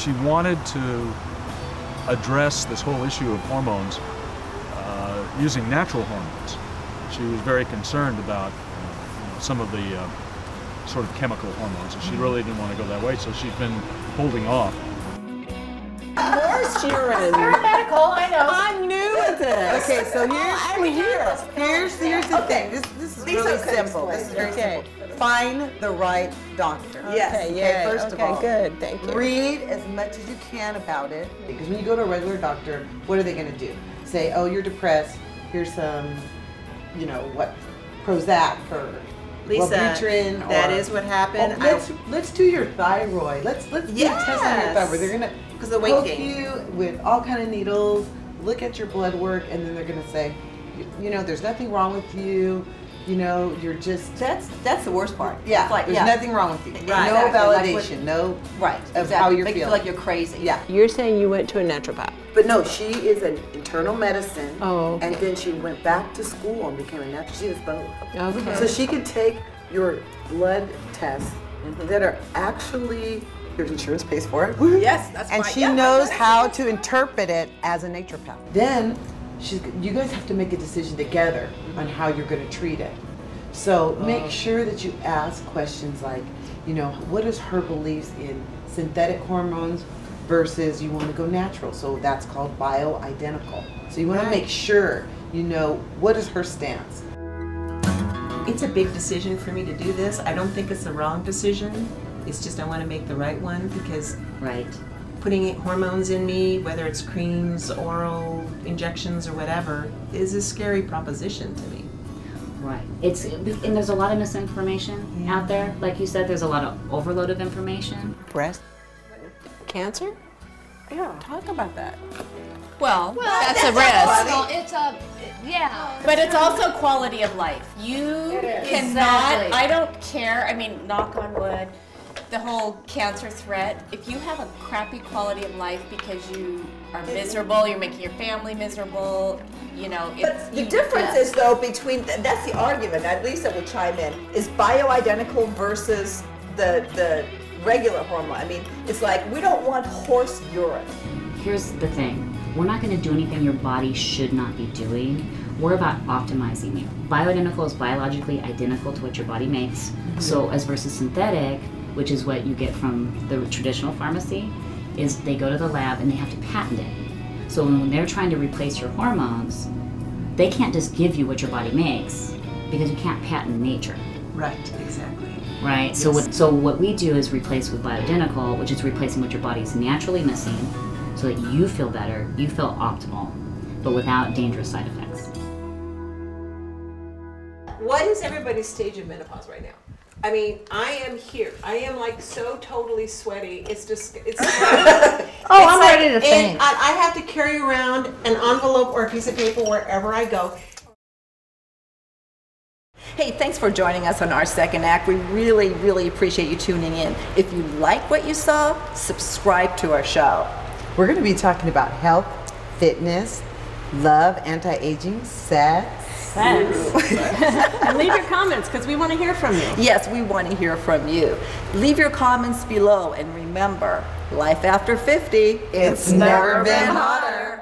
she wanted to address this whole issue of hormones using natural hormones. She was very concerned about some of the sort of chemical hormones, and she really didn't want to go that way, so she's been holding off. More serum. Bioidentical, I know. I'm new with this. Okay, so here's the thing. This is really simple. This is very simple. Find the right doctor. Yes. Okay, first of all, Good. Thank you. read as much as you can about it. Because when you go to a regular doctor, what are they going to do? Say, oh, you're depressed. Here's some, what, Prozac or Lisa, Wellbutrin. that is what happened. Let's do your thyroid. Let's do a test on your thyroid. They're gonna poke you with all kind of needles, look at your blood work, and then they're gonna say, there's nothing wrong with you. You're just That's the worst part. yeah. There's nothing wrong with you. Right. No Exactly. validation. No. Right. Of how you're Make you feeling. feel like you're crazy. Yeah. You're saying you went to a naturopath. But no, she is an internal medicine, Oh, okay. and then she went back to school and became a natural. She is both. Okay. So she can take your blood tests that are actually your insurance pays for it. Yes, that's And fine. she knows how to interpret it as a naturopath. Then you guys have to make a decision together on how you're going to treat it. So make sure that you ask questions like, what is her beliefs in synthetic hormones versus you want to go natural? So that's called bioidentical. So you want to make sure what is her stance. It's a big decision for me to do this. I don't think it's the wrong decision. It's just I want to make the right one because putting hormones in me, whether it's creams, oral injections, or whatever, is a scary proposition to me. Right. And there's a lot of misinformation out there. Like you said, there's a lot of overload of information. Breast Cancer? Yeah. Talk about that. Well, That's a risk. well, it's but it's also quality of life. You cannot, Exactly. I don't care, I mean, knock on wood, the whole cancer threat, if you have a crappy quality of life because you are miserable, you're making your family miserable, But the difference is, though, between, that's the argument, at least that would chime in, is bioidentical versus the regular hormone. I mean, it's like, we don't want horse urine. Here's the thing. We're not going to do anything your body should not be doing. We're about optimizing you. Bioidentical is biologically identical to what your body makes. So as versus synthetic, which is what you get from the traditional pharmacy, is they go to the lab and they have to patent it. So when they're trying to replace your hormones, they can't just give you what your body makes because you can't patent nature. Right, exactly. Right? Yes. So what we do is replace with bioidentical, which is replacing what your body is naturally missing so that you feel better, you feel optimal, but without dangerous side effects. What is everybody's stage of menopause right now? I mean, I am here. I am like so totally sweaty. It's I'm ready to faint. I have to carry around an envelope or a piece of paper wherever I go. Hey, thanks for joining us on our second act. We really, really appreciate you tuning in. If you like what you saw, subscribe to our show. We're going to be talking about health, fitness, love, anti-aging, sex. And leave your comments because we want to hear from you. Yes, we want to hear from you. Leave your comments below, and remember, life after 50, It's never been hotter.